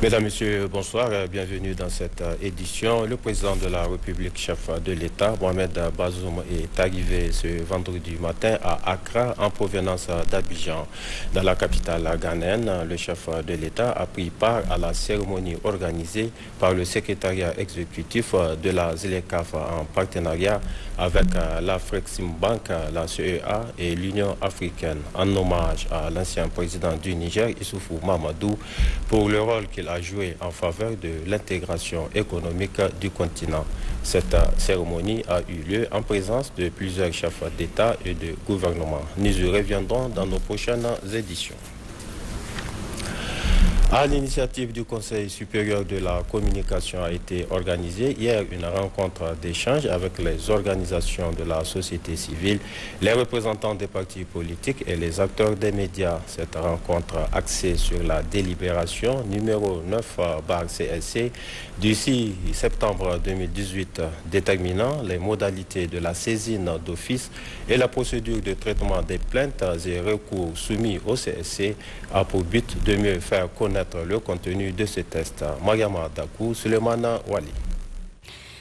Mesdames, Messieurs, bonsoir, bienvenue dans cette édition. Le président de la République, chef de l'État, Mohamed Bazoum, est arrivé ce vendredi matin à Accra en provenance d'Abidjan. Dans la capitale ghanéenne, le chef de l'État a pris part à la cérémonie organisée par le secrétariat exécutif de la ZLECAf en partenariat avec l'Afreximbank, la CEA et l'Union africaine, en hommage à l'ancien président du Niger, Issoufou Mahamadou, pour le rôle qu'il a joué en faveur de l'intégration économique du continent. Cette cérémonie a eu lieu en présence de plusieurs chefs d'État et de gouvernement. Nous y reviendrons dans nos prochaines éditions. À l'initiative du Conseil supérieur de la communication a été organisée hier une rencontre d'échange avec les organisations de la société civile, les représentants des partis politiques et les acteurs des médias. Cette rencontre axée sur la délibération numéro 9/CSC du 6 septembre 2018 déterminant les modalités de la saisine d'office et la procédure de traitement des plaintes et recours soumis au CSC a pour but de mieux faire connaître le contenu de ce test. Mariama Dakou, Sulemana Wali.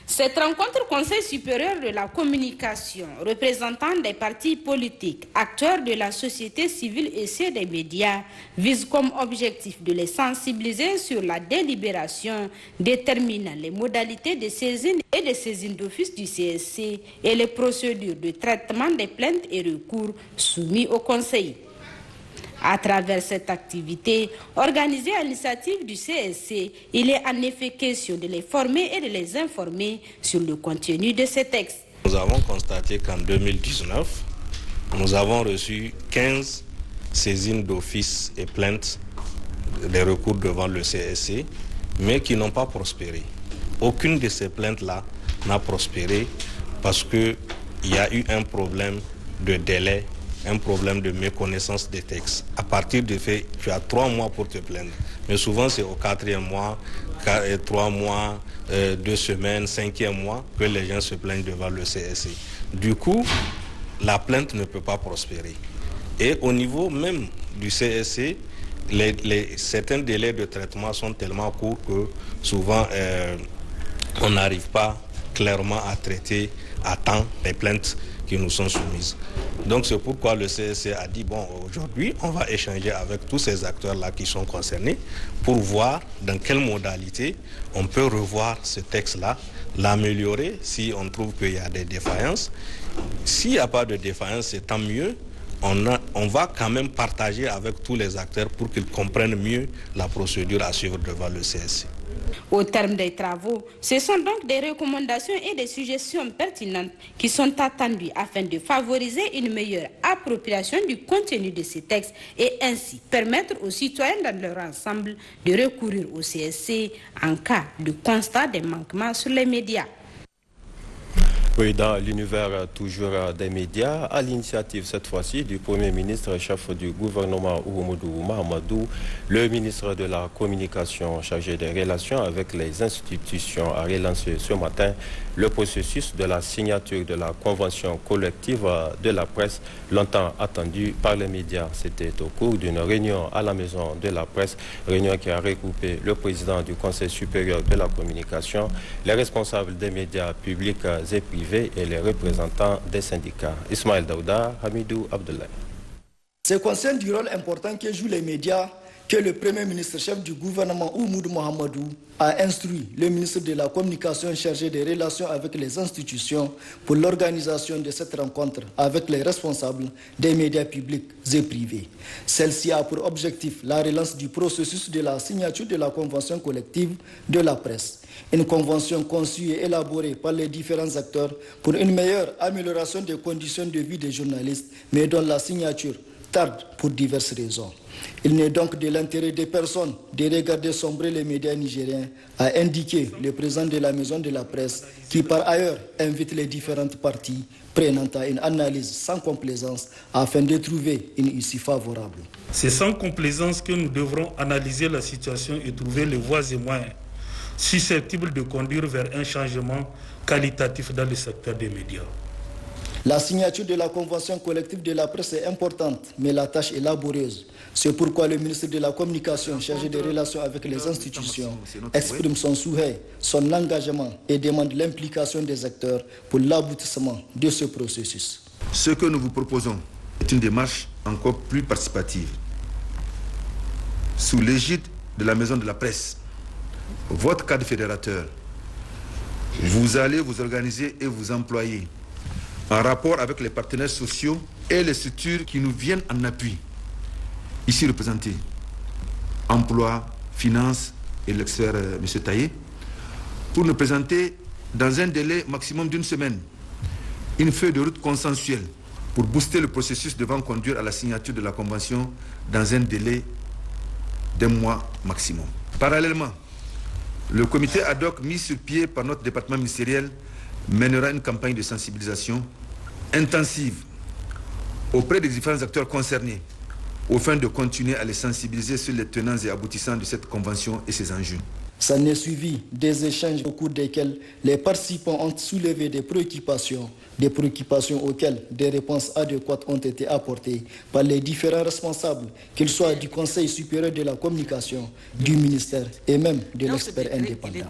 Cette rencontre Conseil supérieur de la communication, représentants des partis politiques, acteurs de la société civile et ceux des médias, vise comme objectif de les sensibiliser sur la délibération déterminant les modalités de saisine et de saisine d'office du CSC et les procédures de traitement des plaintes et recours soumis au Conseil. À travers cette activité, organisée à l'initiative du CSC, il est en effet question de les former et de les informer sur le contenu de ces textes. Nous avons constaté qu'en 2019, nous avons reçu 15 saisines d'office et plaintes des recours devant le CSC, mais qui n'ont pas prospéré. Aucune de ces plaintes-là n'a prospéré parce qu'il y a eu un problème de délai, un problème de méconnaissance des textes. À partir du fait, tu as 3 mois pour te plaindre. Mais souvent, c'est au 4e mois, 3 mois, 2 semaines, 5e mois que les gens se plaignent devant le CSC. Du coup, la plainte ne peut pas prospérer. Et au niveau même du CSC, certains délais de traitement sont tellement courts que souvent, on n'arrive pas clairement à traiter à temps les plaintes qui nous sont soumises. Donc c'est pourquoi le CSC a dit, bon, aujourd'hui, on va échanger avec tous ces acteurs-là qui sont concernés pour voir dans quelle modalité on peut revoir ce texte-là, l'améliorer si on trouve qu'il y a des défaillances. S'il n'y a pas de défaillance, c'est tant mieux. On va quand même partager avec tous les acteurs pour qu'ils comprennent mieux la procédure à suivre devant le CSC. Au terme des travaux, ce sont donc des recommandations et des suggestions pertinentes qui sont attendues afin de favoriser une meilleure appropriation du contenu de ces textes et ainsi permettre aux citoyens dans leur ensemble de recourir au CSC en cas de constat des manquements sur les médias. Oui, dans l'univers toujours des médias, à l'initiative cette fois-ci du Premier ministre, chef du gouvernement Oumoudou Mahamadou, le ministre de la Communication chargé des relations avec les institutions a relancé ce matin le processus de la signature de la convention collective de la presse, longtemps attendue par les médias. C'était au cours d'une réunion à la maison de la presse, réunion qui a regroupé le président du Conseil supérieur de la communication, les responsables des médias publics et privés et les représentants des syndicats. Ismaël Daouda, Hamidou Abdoulaye. C'est conscient du rôle important que jouent les médias que le Premier ministre chef du gouvernement Oumoudou Mahamadou a instruit le ministre de la Communication chargé des relations avec les institutions pour l'organisation de cette rencontre avec les responsables des médias publics et privés. Celle-ci a pour objectif la relance du processus de la signature de la convention collective de la presse. Une convention conçue et élaborée par les différents acteurs pour une meilleure amélioration des conditions de vie des journalistes, mais dont la signature tarde pour diverses raisons. Il n'est donc de l'intérêt des personnes de regarder sombrer les médias nigériens, a indiqué le président de la maison de la presse, qui par ailleurs invite les différentes parties prenantes à une analyse sans complaisance afin de trouver une issue favorable. C'est sans complaisance que nous devrons analyser la situation et trouver les voies et moyens susceptibles de conduire vers un changement qualitatif dans le secteur des médias. La signature de la convention collective de la presse est importante, mais la tâche est laborieuse. C'est pourquoi le ministre de la Communication, chargé des relations avec les institutions, exprime son souhait, son engagement et demande l'implication des acteurs pour l'aboutissement de ce processus. Ce que nous vous proposons est une démarche encore plus participative. Sous l'égide de la Maison de la Presse, votre cadre fédérateur, vous allez vous organiser et vous employer en rapport avec les partenaires sociaux et les structures qui nous viennent en appui, ici représentés, emploi, finances et l'expert M. Taillé, pour nous présenter dans un délai maximum d'une semaine une feuille de route consensuelle pour booster le processus devant conduire à la signature de la convention dans un délai d'un mois maximum. Parallèlement, le comité ad hoc mis sur pied par notre département ministériel mènera une campagne de sensibilisation intensive auprès des différents acteurs concernés, afin de continuer à les sensibiliser sur les tenants et aboutissants de cette convention et ses enjeux. Ça n'est suivi des échanges au cours desquels les participants ont soulevé des préoccupations auxquelles des réponses adéquates ont été apportées par les différents responsables, qu'ils soient du Conseil supérieur de la communication, du ministère et même de l'expert indépendant.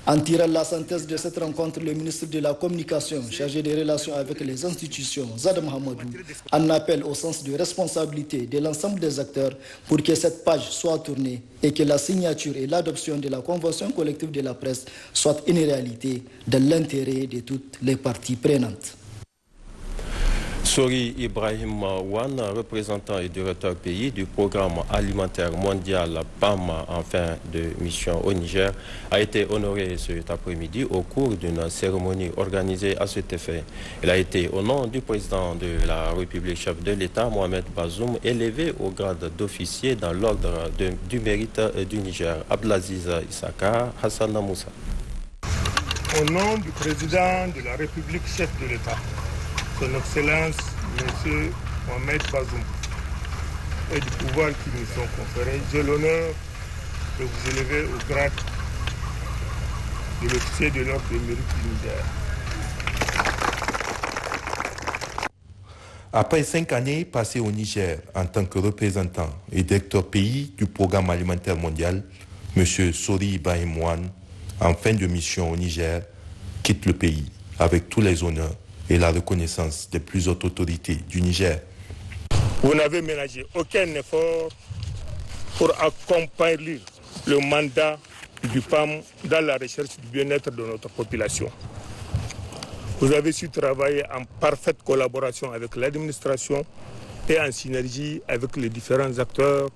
En tirant la synthèse de cette rencontre, le ministre de la Communication, chargé des relations avec les institutions, Zad Mahamadou, en appelle au sens de responsabilité de l'ensemble des acteurs pour que cette page soit tournée et que la signature et l'adoption de la convention collective de la presse soient une réalité dans l'intérêt de toutes les parties prenantes. Sori Ibrahim Wan, représentant et directeur pays du programme alimentaire mondial PAM en fin de mission au Niger, a été honoré cet après-midi au cours d'une cérémonie organisée à cet effet. Il a été, au nom du président de la République, chef de l'État, Mohamed Bazoum, élevé au grade d'officier dans l'ordre du mérite du Niger. Abdelaziz Issaka, Hassan Moussa. Au nom du président de la République, chef de l'État, Son Excellence, M. Mohamed Bazoum, et du pouvoir qui nous sont conférés, j'ai l'honneur de vous élever au grade de l'officier de l'ordre du mérite du Niger. Après 5 années passées au Niger en tant que représentant et directeur pays du programme alimentaire mondial, M. Sori Ibrahim Wan, en fin de mission au Niger, quitte le pays avec tous les honneurs et la reconnaissance des plus hautes autorités du Niger. Vous n'avez ménagé aucun effort pour accompagner le mandat du PAM dans la recherche du bien-être de notre population. Vous avez su travailler en parfaite collaboration avec l'administration et en synergie avec les différents acteurs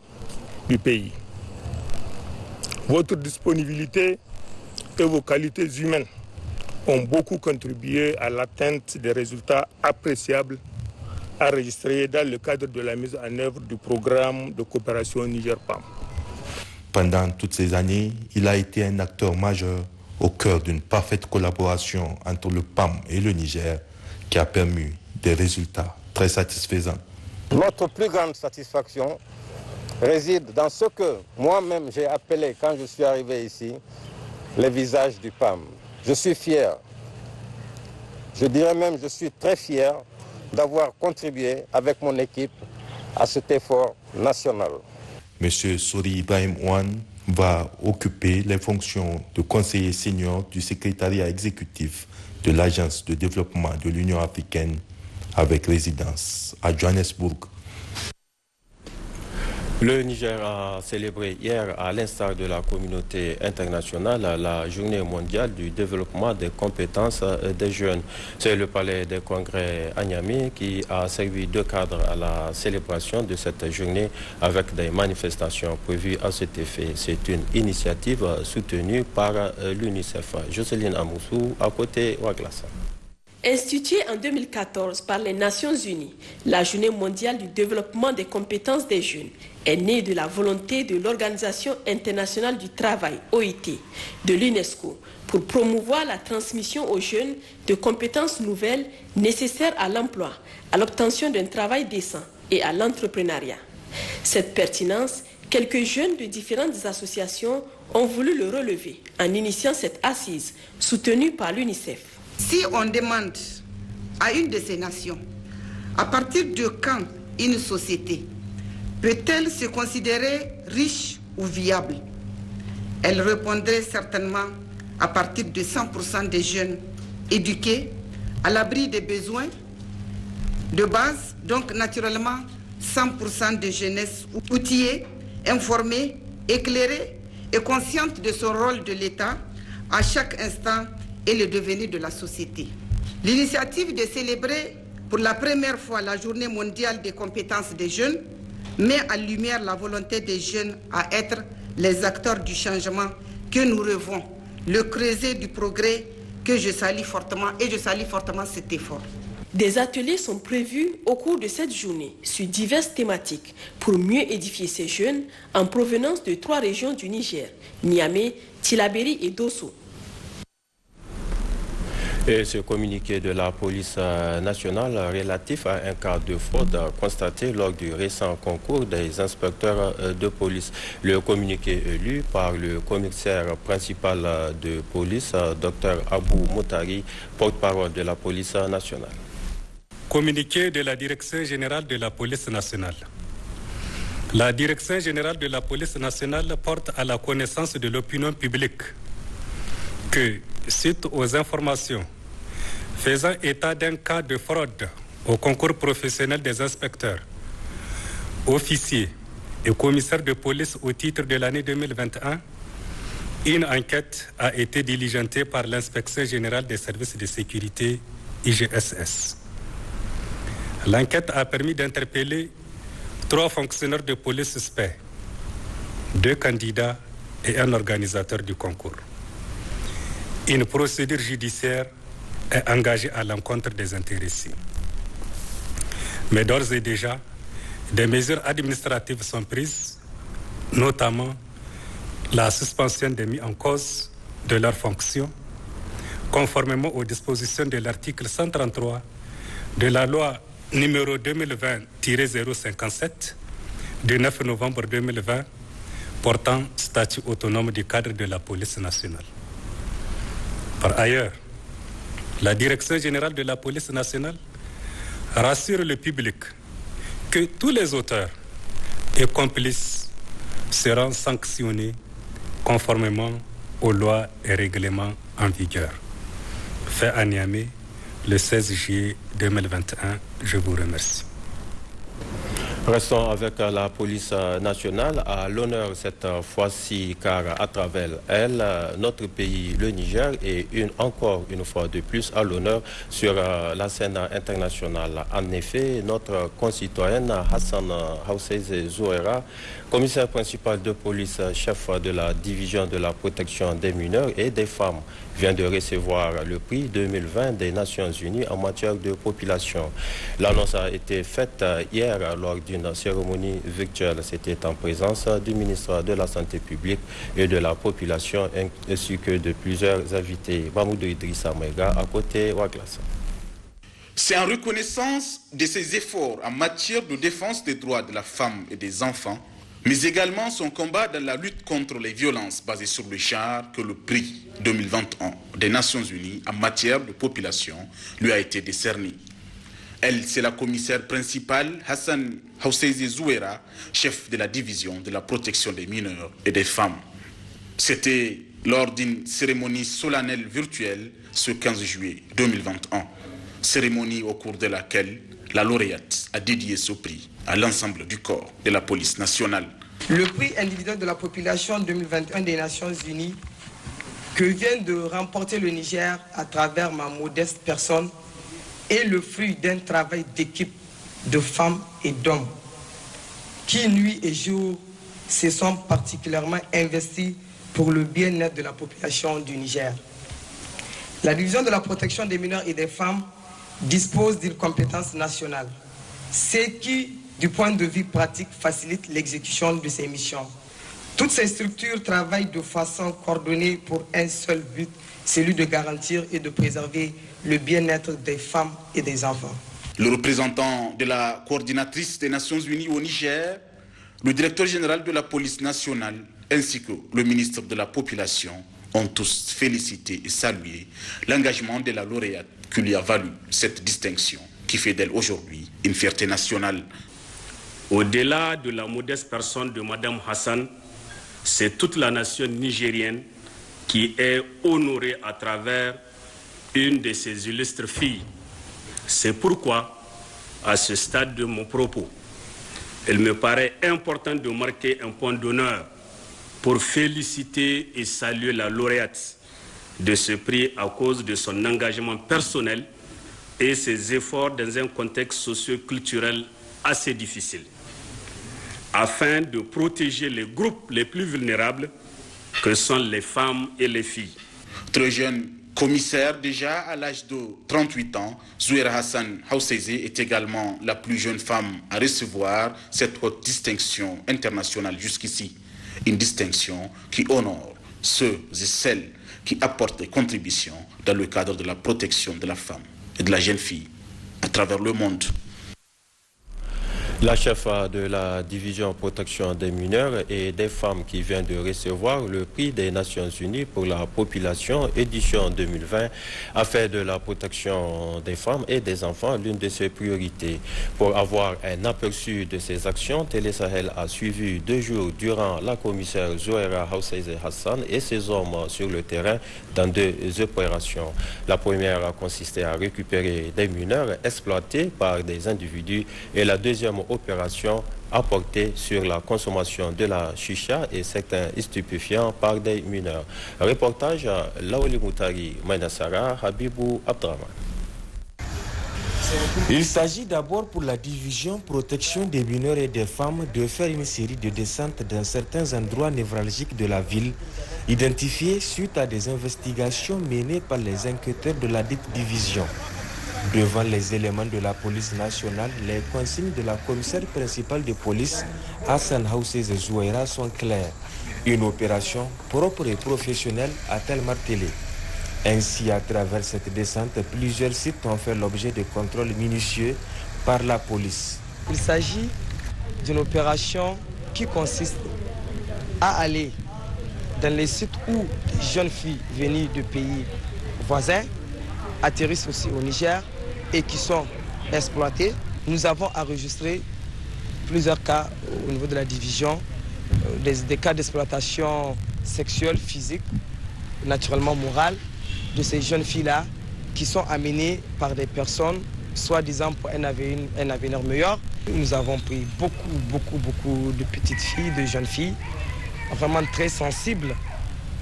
du pays. Votre disponibilité et vos qualités humaines ont beaucoup contribué à l'atteinte des résultats appréciables enregistrés dans le cadre de la mise en œuvre du programme de coopération Niger-PAM. Pendant toutes ces années, il a été un acteur majeur au cœur d'une parfaite collaboration entre le PAM et le Niger qui a permis des résultats très satisfaisants. Notre plus grande satisfaction réside dans ce que moi-même j'ai appelé, quand je suis arrivé ici, les visages du PAM. Je suis fier, je dirais même je suis très fier d'avoir contribué avec mon équipe à cet effort national. M. Sori Ibrahim Wan va occuper les fonctions de conseiller senior du secrétariat exécutif de l'Agence de développement de l'Union africaine avec résidence à Johannesburg. Le Niger a célébré hier, à l'instar de la communauté internationale, la journée mondiale du développement des compétences des jeunes. C'est le palais des congrès à Niamey qui a servi de cadre à la célébration de cette journée avec des manifestations prévues à cet effet. C'est une initiative soutenue par l'UNICEF. Jocelyne Amoussou, à côté Ouaglassa. Instituée en 2014 par les Nations Unies, la Journée mondiale du développement des compétences des jeunes est née de la volonté de l'Organisation internationale du travail, OIT, de l'UNESCO, pour promouvoir la transmission aux jeunes de compétences nouvelles nécessaires à l'emploi, à l'obtention d'un travail décent et à l'entrepreneuriat. Cette pertinence, quelques jeunes de différentes associations ont voulu le relever en initiant cette assise soutenue par l'UNICEF. Si on demande à une de ces nations, à partir de quand une société peut-elle se considérer riche ou viable? Elle répondrait certainement à partir de 100% des jeunes éduqués, à l'abri des besoins de base, donc naturellement 100% de jeunesse outillée, informée, éclairée et consciente de son rôle de l'État à chaque instant et le devenir de la société. L'initiative de célébrer pour la première fois la Journée mondiale des compétences des jeunes met en lumière la volonté des jeunes à être les acteurs du changement que nous rêvons, le creuset du progrès que je salue fortement, et je salue fortement cet effort. Des ateliers sont prévus au cours de cette journée sur diverses thématiques pour mieux édifier ces jeunes en provenance de 3 régions du Niger, Niamey, Tillabéri et Dosso. Et ce communiqué de la police nationale relatif à un cas de fraude constaté lors du récent concours des inspecteurs de police. Le communiqué est lu par le commissaire principal de police, Dr Abou Moutari, porte-parole de la police nationale. Communiqué de la Direction générale de la police nationale. La Direction générale de la police nationale porte à la connaissance de l'opinion publique que, suite aux informations faisant état d'un cas de fraude au concours professionnel des inspecteurs, officiers et commissaires de police au titre de l'année 2021, une enquête a été diligentée par l'Inspection générale des services de sécurité, IGSS. L'enquête a permis d'interpeller 3 fonctionnaires de police suspects, 2 candidats et un organisateur du concours. Une procédure judiciaire est engagée à l'encontre des intéressés. Mais d'ores et déjà, des mesures administratives sont prises, notamment la suspension des mis en cause de leurs fonctions, conformément aux dispositions de l'article 133 de la loi numéro 2020-057 du 9 novembre 2020 portant statut autonome du cadre de la police nationale. Par ailleurs, la Direction générale de la police nationale rassure le public que tous les auteurs et complices seront sanctionnés conformément aux lois et règlements en vigueur. Fait à Niamey le 16 juillet 2021. Je vous remercie. Restons avec la police nationale à l'honneur cette fois-ci, car à travers elle, notre pays, le Niger, est encore une fois de plus à l'honneur sur la scène internationale. En effet, notre concitoyenne Hassan Housseize Zouera, commissaire principal de police, chef de la division de la protection des mineurs et des femmes, vient de recevoir le prix 2020 des Nations Unies en matière de population. L'annonce a été faite hier lors d'une cérémonie virtuelle. C'était en présence du ministre de la Santé publique et de la population ainsi que de plusieurs invités. Mahmoudou Idrissa Maïga à côté Ouaglas. C'est en reconnaissance de ses efforts en matière de défense des droits de la femme et des enfants, mais également son combat dans la lutte contre les violences basées sur le genre que le prix 2021 des Nations Unies en matière de population lui a été décerné. Elle, c'est la commissaire principale Hassan Housseize Zouera, chef de la division de la protection des mineurs et des femmes. C'était lors d'une cérémonie solennelle virtuelle ce 15 juillet 2021, cérémonie au cours de laquelle la lauréate a dédié ce prix à l'ensemble du corps de la police nationale. Le prix individuel de la population 2021 des Nations Unies que vient de remporter le Niger à travers ma modeste personne est le fruit d'un travail d'équipe de femmes et d'hommes qui, nuit et jour, se sont particulièrement investis pour le bien-être de la population du Niger. La division de la protection des mineurs et des femmes dispose d'une compétence nationale, ce qui, du point de vue pratique, facilite l'exécution de ces missions. Toutes ces structures travaillent de façon coordonnée pour un seul but, celui de garantir et de préserver le bien-être des femmes et des enfants. Le représentant de la coordinatrice des Nations Unies au Niger, le directeur général de la police nationale, ainsi que le ministre de la Population, ont tous félicité et salué l'engagement de la lauréate qui lui a valu cette distinction qui fait d'elle aujourd'hui une fierté nationale. Au-delà de la modeste personne de Mme Hassan, c'est toute la nation nigérienne qui est honorée à travers une de ses illustres filles. C'est pourquoi, à ce stade de mon propos, il me paraît important de marquer un point d'honneur pour féliciter et saluer la lauréate de ce prix à cause de son engagement personnel et ses efforts dans un contexte socio-culturel assez difficile, afin de protéger les groupes les plus vulnérables que sont les femmes et les filles. Très jeune commissaire déjà à l'âge de 38 ans, Zouera Hassan Housseize est également la plus jeune femme à recevoir cette haute distinction internationale jusqu'ici. Une distinction qui honore ceux et celles qui apportent des contributions dans le cadre de la protection de la femme et de la jeune fille à travers le monde. La chef de la division protection des mineurs et des femmes qui vient de recevoir le prix des Nations Unies pour la population édition 2020 a fait de la protection des femmes et des enfants l'une de ses priorités. Pour avoir un aperçu de ses actions, Télé Sahel a suivi 2 jours durant la commissaire Zouera Housseize Hassan et ses hommes sur le terrain dans 2 opérations. La première a consisté à récupérer des mineurs exploités par des individus et la deuxième opération a porté sur la consommation de la chicha et certains stupéfiants par des mineurs. Reportage Laoli Moutari, Maïnassara, Habibou Abdraman. Il s'agit d'abord pour la division protection des mineurs et des femmes de faire une série de descentes dans certains endroits névralgiques de la ville, identifiés suite à des investigations menées par les enquêteurs de la dite division. Devant les éléments de la police nationale, les consignes de la commissaire principale de police, Hassan Housseize Zouera, sont claires. Une opération propre et professionnelle, a-t-elle martelé. Ainsi, à travers cette descente, plusieurs sites ont fait l'objet de contrôles minutieux par la police. Il s'agit d'une opération qui consiste à aller dans les sites où des jeunes filles venues de pays voisins atterrissent aussi au Niger et qui sont exploitées. Nous avons enregistré plusieurs cas au niveau de la division, des cas d'exploitation sexuelle, physique, naturellement morale, de ces jeunes filles-là qui sont amenées par des personnes, soi-disant pour un avenir meilleur. Nous avons pris beaucoup de petites filles, de jeunes filles, vraiment très sensibles,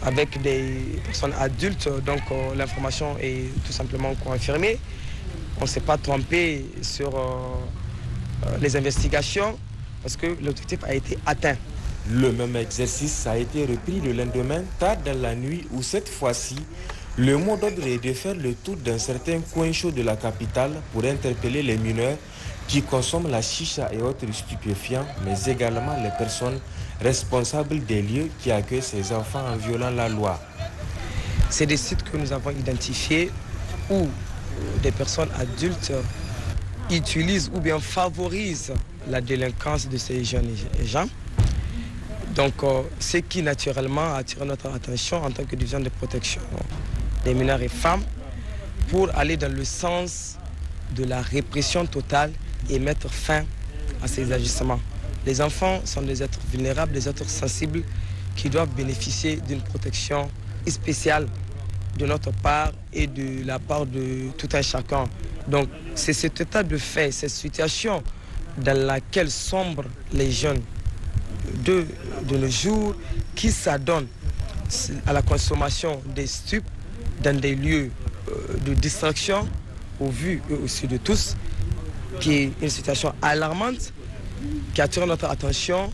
avec des personnes adultes, donc l'information est tout simplement confirmée. On ne s'est pas trompé sur les investigations parce que l'objectif a été atteint. Le même exercice a été repris le lendemain, tard dans la nuit, où cette fois-ci, le mot d'ordre est de faire le tour d'un certain coin chaud de la capitale pour interpeller les mineurs qui consomment la chicha et autres stupéfiants, mais également les personnes responsables des lieux qui accueillent ces enfants en violant la loi. C'est des sites que nous avons identifiés où des personnes adultes utilisent ou bien favorisent la délinquance de ces jeunes gens. Donc, ce qui naturellement attire notre attention en tant que division de protection des mineurs et femmes pour aller dans le sens de la répression totale et mettre fin à ces agissements. Les enfants sont des êtres vulnérables, des êtres sensibles qui doivent bénéficier d'une protection spéciale de notre part et de la part de tout un chacun. Donc c'est cet état de fait, cette situation dans laquelle sombrent les jeunes de nos jours qui s'adonnent à la consommation des stupes dans des lieux de distraction au vu aussi de tous, qui est une situation alarmante qui attire notre attention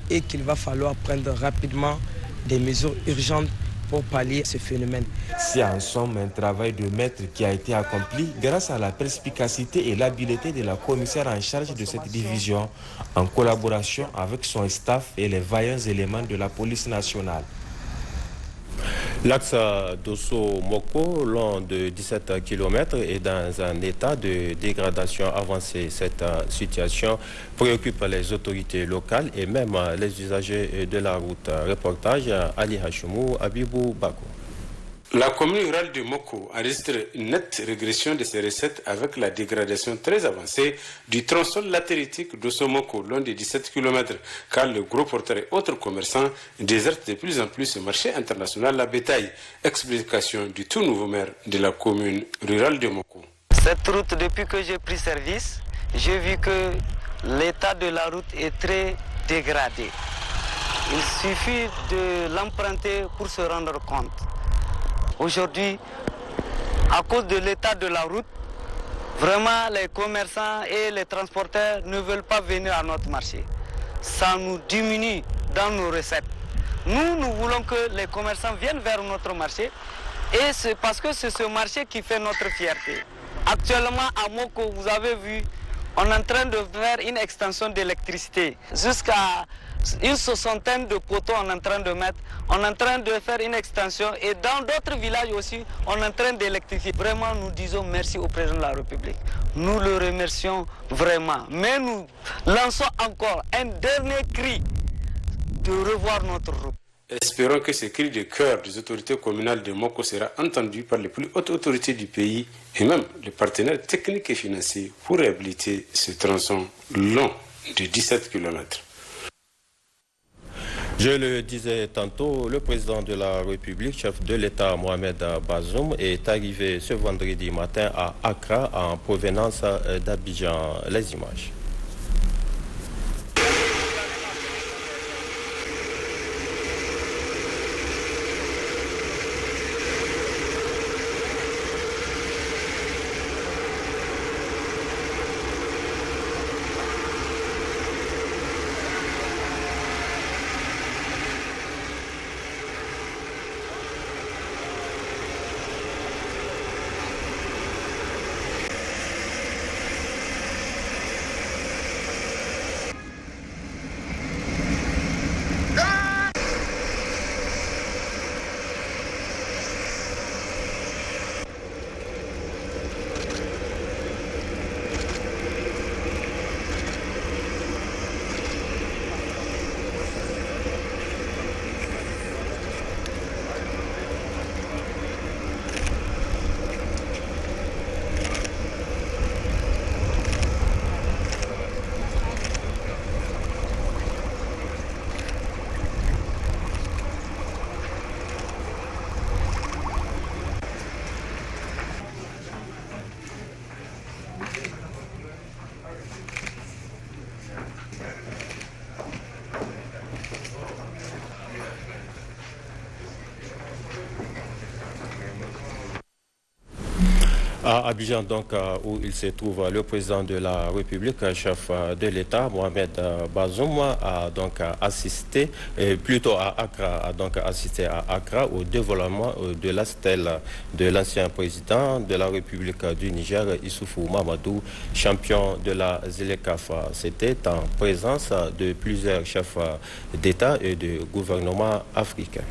et qu'il va falloir prendre rapidement des mesures urgentes pour pallier ce phénomène. C'est en somme un travail de maître qui a été accompli grâce à la perspicacité et l'habileté de la commissaire en charge de cette division, en collaboration avec son staff et les vaillants éléments de la police nationale. L'axe Dosso-Moko, long de 17 km, est dans un état de dégradation avancée. Cette situation préoccupe les autorités locales et même les usagers de la route. Reportage Ali Hachimou, Abibou Bako. La commune rurale de Moko enregistre une nette régression de ses recettes avec la dégradation très avancée du tronçon latéritique d'Osso-Moko, long de 17 km, car le gros porteurs et autres commerçants désertent de plus en plus ce marché international à bétail. Explication du tout nouveau maire de la commune rurale de Moko. Cette route, depuis que j'ai pris service, j'ai vu que l'état de la route est très dégradé. Il suffit de l'emprunter pour se rendre compte. Aujourd'hui, à cause de l'état de la route, vraiment les commerçants et les transporteurs ne veulent pas venir à notre marché. Ça nous diminue dans nos recettes. Nous voulons que les commerçants viennent vers notre marché et c'est parce que c'est ce marché qui fait notre fierté. Actuellement à Moko, vous avez vu, on est en train de faire une extension d'électricité jusqu'à une soixantaine de poteaux on est en train de mettre. On est en train de faire une extension et dans d'autres villages aussi, on est en train d'électrifier. Vraiment, nous disons merci au président de la République. Nous le remercions vraiment. Mais nous lançons encore un dernier cri de revoir notre route. Espérons que ce cri de cœur des autorités communales de Moko sera entendu par les plus hautes autorités du pays et même les partenaires techniques et financiers pour réhabiliter ce tronçon long de 17 km. Je le disais tantôt, le président de la République, chef de l'État Mohamed Bazoum, est arrivé ce vendredi matin à Accra en provenance d'Abidjan. Les images. À Abidjan, donc, où il se trouve le président de la République, chef de l'État, Mohamed Bazoum, a donc assisté, plutôt à Accra, a donc assisté à Accra au dévoilement de la stèle de l'ancien président de la République du Niger, Issoufou Mamadou, champion de la ZLECAF. C'était en présence de plusieurs chefs d'État et de gouvernements africains.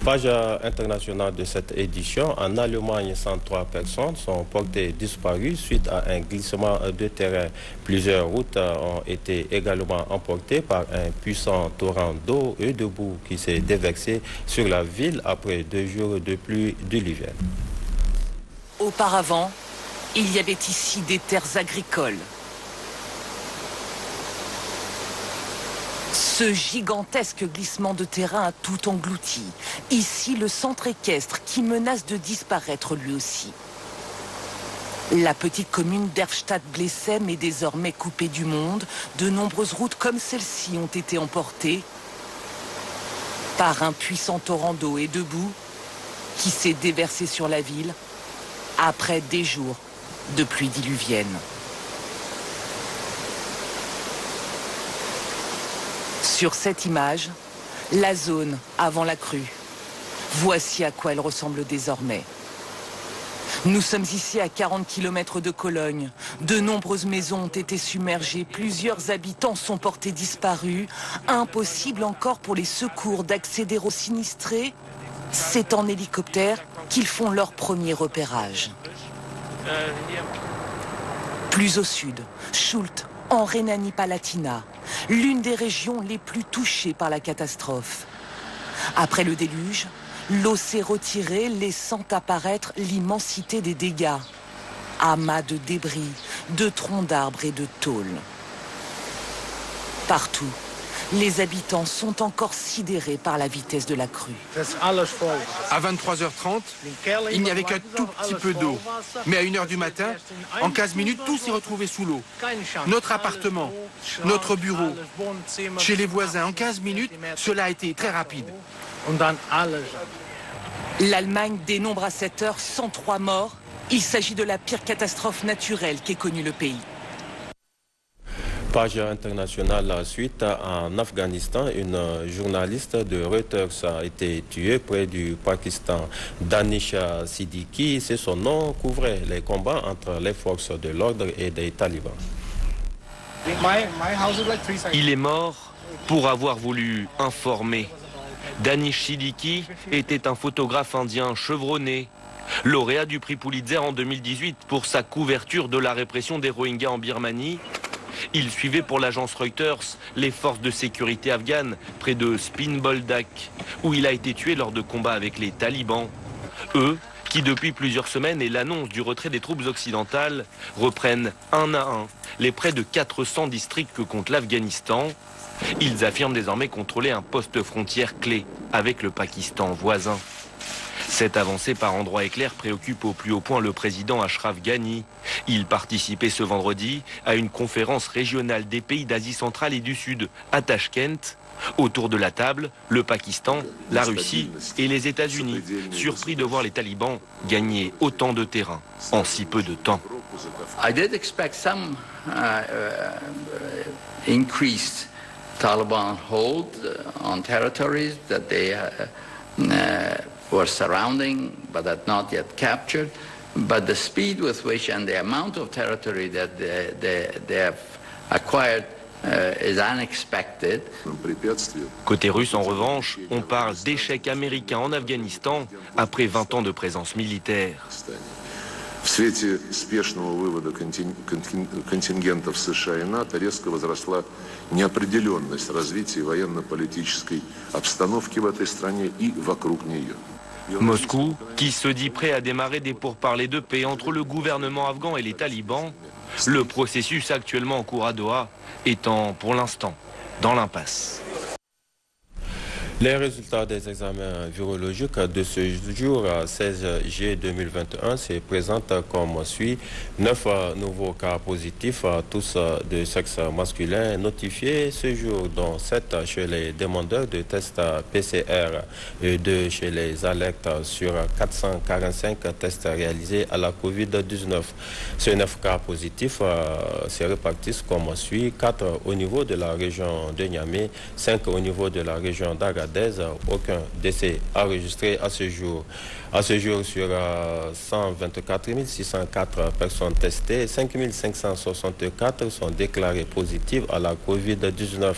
Page internationale de cette édition, en Allemagne, 103 personnes sont portées disparues suite à un glissement de terrain. Plusieurs routes ont été également emportées par un puissant torrent d'eau et de boue qui s'est déversé sur la ville après 2 jours de pluie diluvienne. Auparavant, il y avait ici des terres agricoles. Ce gigantesque glissement de terrain a tout englouti. Ici, le centre équestre qui menace de disparaître lui aussi. La petite commune d'Erfstadt-Blessem est désormais coupée du monde. De nombreuses routes comme celle-ci ont été emportées par un puissant torrent d'eau et de boue qui s'est déversé sur la ville après des jours de pluie diluvienne. Sur cette image, la zone avant la crue. Voici à quoi elle ressemble désormais. Nous sommes ici à 40 km de Cologne. De nombreuses maisons ont été submergées, plusieurs habitants sont portés disparus. Impossible encore pour les secours d'accéder aux sinistrés. C'est en hélicoptère qu'ils font leur premier repérage. Plus au sud, Schult, en Rhénanie-Palatinat, l'une des régions les plus touchées par la catastrophe. Après le déluge, l'eau s'est retirée, laissant apparaître l'immensité des dégâts. Amas de débris, de troncs d'arbres et de tôles. Partout, les habitants sont encore sidérés par la vitesse de la crue. À 23h30, il n'y avait qu'un tout petit peu d'eau. Mais à 1h du matin, en 15 minutes, tout s'est retrouvé sous l'eau. Notre appartement, notre bureau, chez les voisins, en 15 minutes, cela a été très rapide. L'Allemagne dénombre à cette heure 103 morts. Il s'agit de la pire catastrophe naturelle qu'ait connue le pays. Page internationale suite en Afghanistan, une journaliste de Reuters a été tuée près du Pakistan. Danisha Siddiqui, c'est son nom, couvrait les combats entre les forces de l'ordre et des talibans. Il est mort pour avoir voulu informer. Danish Siddiqui était un photographe indien chevronné, lauréat du prix Pulitzer en 2018 pour sa couverture de la répression des Rohingyas en Birmanie. Il suivait pour l'agence Reuters les forces de sécurité afghanes près de Spinboldak, où il a été tué lors de combats avec les talibans. Eux, qui depuis plusieurs semaines et l'annonce du retrait des troupes occidentales, reprennent un à un les près de 400 districts que compte l'Afghanistan. Ils affirment désormais contrôler un poste frontière clé avec le Pakistan voisin. Cette avancée par endroits éclairs préoccupe au plus haut point le président Ashraf Ghani. Il participait ce vendredi à une conférence régionale des pays d'Asie centrale et du Sud à Tashkent. Autour de la table, le Pakistan, la Russie et les États-Unis, surpris de voir les talibans gagner autant de terrain en si peu de temps. I did expect some increased Taliban hold on territories that they were surrounding but had not yet captured. But the speed with which and the amount of territory that they have acquired is unexpected. Côté russe, en revanche, on parle d'échec américain en Afghanistan après 20 ans de présence militaire. В свете спешного вывода контингентов США и НАТО резко возросла неопределенность развития военно-политической обстановки в этой стране и вокруг нее. Moscou, qui se dit prêt à démarrer des pourparlers de paix entre le gouvernement afghan et les talibans, le processus actuellement en cours à Doha étant pour l'instant dans l'impasse. Les résultats des examens virologiques de ce jour, 16 juillet 2021, se présentent comme suit. 9 nouveaux cas positifs, tous de sexe masculin, notifiés ce jour, dont 7 chez les demandeurs de tests PCR et 2 chez les alertes sur 445 tests réalisés à la COVID-19. Ces 9 cas positifs se répartissent comme suit. 4 au niveau de la région de Niamey, 5 au niveau de la région d'Agadez. Aucun décès enregistré à ce jour. À ce jour, sur 124 604 personnes testées, 5 564 sont déclarées positives à la COVID-19,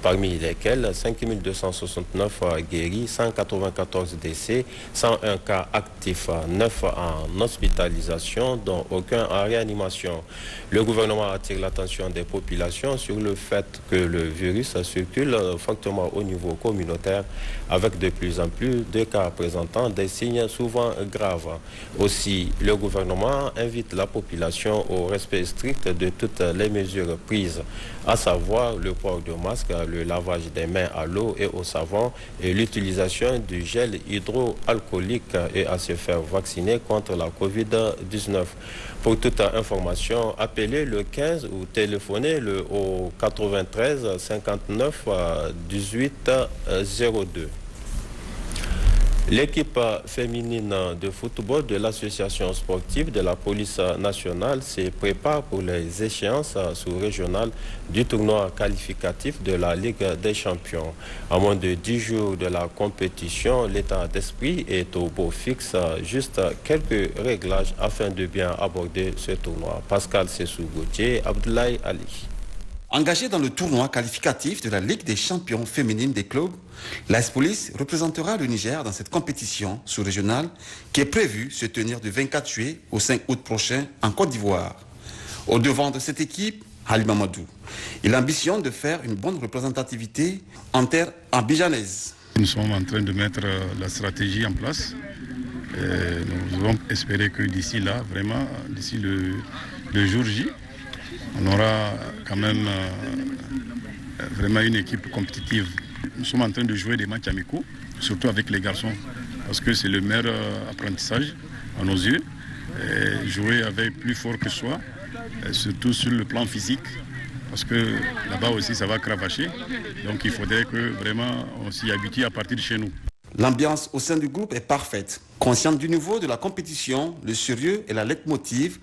parmi lesquelles 5 269 guéris, 194 décès, 101 cas actifs, 9 en hospitalisation, dont aucun en réanimation. Le gouvernement attire l'attention des populations sur le fait que le virus circule fortement au niveau communautaire, avec de plus en plus de cas présentant des signes souvent graves. Aussi, le gouvernement invite la population au respect strict de toutes les mesures prises, à savoir le port de masque, le lavage des mains à l'eau et au savon et l'utilisation du gel hydroalcoolique et à se faire vacciner contre la COVID-19. Pour toute information, appelez le 15 ou téléphonez au 93 59 18 02. L'équipe féminine de football de l'association sportive de la police nationale se prépare pour les échéances sous-régionales du tournoi qualificatif de la Ligue des champions. À moins de 10 jours de la compétition, l'état d'esprit est au beau fixe, juste quelques réglages afin de bien aborder ce tournoi. Pascal Sessou-Gauthier, Abdoulaye Ali. Engagée dans le tournoi qualificatif de la Ligue des champions féminines des clubs, l'AS Police représentera le Niger dans cette compétition sous-régionale qui est prévue se tenir du 24 juillet au 5 août prochain en Côte d'Ivoire. Au devant de cette équipe, Ali Mamadou. Il ambitionne de faire une bonne représentativité en terre abidjanaise. Nous sommes en train de mettre la stratégie en place. Nous devons espérer que d'ici là, vraiment, d'ici le jour J, on aura quand même vraiment une équipe compétitive. Nous sommes en train de jouer des matchs amicaux, surtout avec les garçons, parce que c'est le meilleur apprentissage à nos yeux. Jouer avec plus fort que soi, surtout sur le plan physique, parce que là-bas aussi ça va cravacher. Donc il faudrait que vraiment on s'y habitue à partir de chez nous. L'ambiance au sein du groupe est parfaite. Consciente du niveau de la compétition, le sérieux et la leitmotiv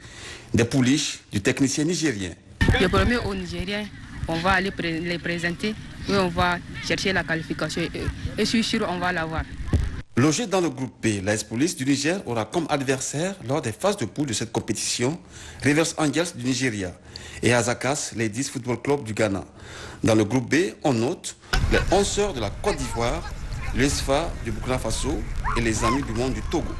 des pouliches du technicien nigérien. Le premier au Nigérien, on va aller les présenter et on va chercher la qualification et je suis sûr on va l'avoir. Logé dans le groupe B, l'AS Police du Niger aura comme adversaire lors des phases de poule de cette compétition Rivers Angels du Nigeria et Azakas, les 10 Football Club du Ghana. Dans le groupe B, on note les 11 sœurs de la Côte d'Ivoire, l'ESFA du Burkina Faso et les Amis du monde du Togo.